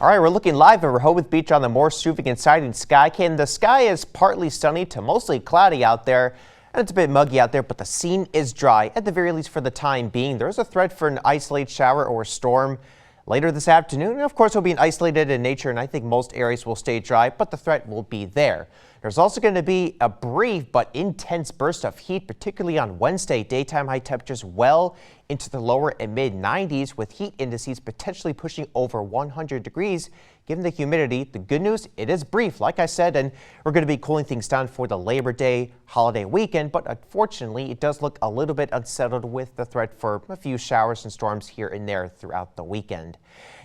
All right, we're looking live at Rehoboth Beach on the more soothing and exciting sky cam. The sky is partly sunny to mostly cloudy out there, and it's a bit muggy out there, but the scene is dry, at the very least for the time being. There's a threat for an isolated shower or storm later this afternoon. And of course, it'll be isolated in nature, and I think most areas will stay dry, but the threat will be there. There's also going to be a brief but intense burst of heat, particularly on Wednesday. Daytime high temperatures well into the lower and mid 90s, with heat indices potentially pushing over 100 degrees. Given the humidity, the good news, it is brief, like I said, and we're going to be cooling things down for the Labor Day holiday weekend. But unfortunately, it does look a little bit unsettled with the threat for a few showers and storms here and there throughout the weekend.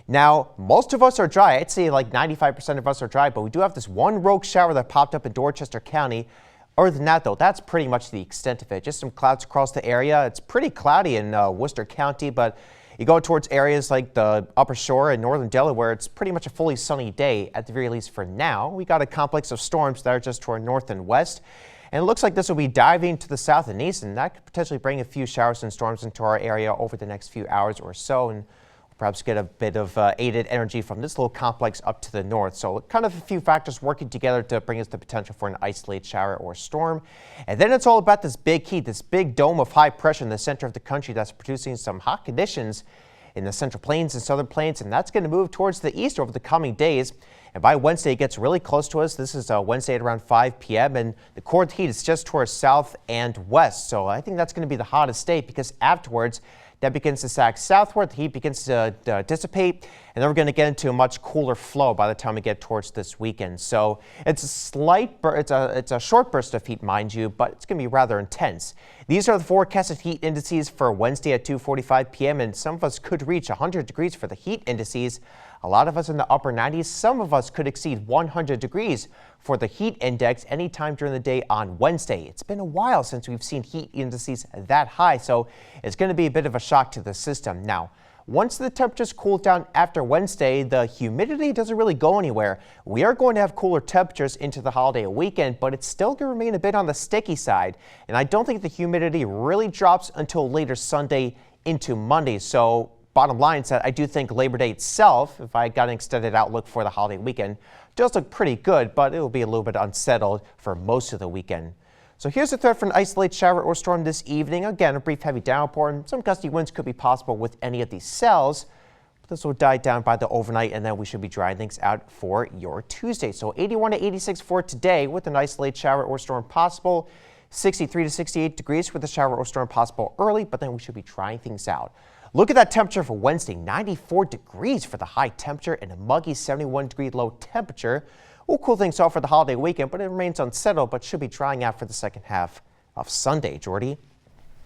Now, most of us are dry. I'd say like 95% of us are dry, but we do have this one rogue shower that popped up in Dorchester County. Other than that, though, that's pretty much the extent of it. Just some clouds across the area. It's pretty cloudy in Worcester County, but you go towards areas like the Upper Shore and northern Delaware, it's pretty much a fully sunny day, at the very least for now. We got a complex of storms that are just to our north and west. And it looks like this will be diving to the south and east, and that could potentially bring a few showers and storms into our area over the next few hours or so. And perhaps get a bit of aided energy from this little complex up to the north. So kind of a few factors working together to bring us the potential for an isolated shower or storm. And then it's all about this big heat, this big dome of high pressure in the center of the country that's producing some hot conditions in the central plains and southern plains. And that's going to move towards the east over the coming days. And by Wednesday, it gets really close to us. This is Wednesday at around 5 p.m. And the core of the heat is just towards south and west. So I think that's going to be the hottest day, because afterwards, that begins to sag southward, the heat begins to dissipate, and then we're going to get into a much cooler flow by the time we get towards this weekend. So it's a it's a short burst of heat, mind you, but it's going to be rather intense. These are the forecasted heat indices for Wednesday at 2:45 p.m. and some of us could reach 100 degrees for the heat indices. A lot of us in the upper 90s. Some of us could exceed 100 degrees for the heat index anytime during the day on Wednesday. It's been a while since we've seen heat indices that high, so it's going to be a bit of a shock to the system. Now, once the temperatures cool down after Wednesday, the humidity doesn't really go anywhere. We are going to have cooler temperatures into the holiday weekend, but it's still going to remain a bit on the sticky side. And I don't think the humidity really drops until later Sunday into Monday. So bottom line is that I do think Labor Day itself, if I got an extended outlook for the holiday weekend, does look pretty good, but it will be a little bit unsettled for most of the weekend. So here's the threat for an isolated shower or storm this evening. Again, a brief heavy downpour, and some gusty winds could be possible with any of these cells. But this will die down by the overnight, and then we should be drying things out for your Tuesday. So 81 to 86 for today with an isolated shower or storm possible. 63 to 68 degrees with a shower or storm possible early, but then we should be trying things out. Look at that temperature for Wednesday, 94 degrees for the high temperature and a muggy 71 degree low temperature. We'll cool things off for the holiday weekend, but it remains unsettled, but should be drying out for the second half of Sunday. Jordy?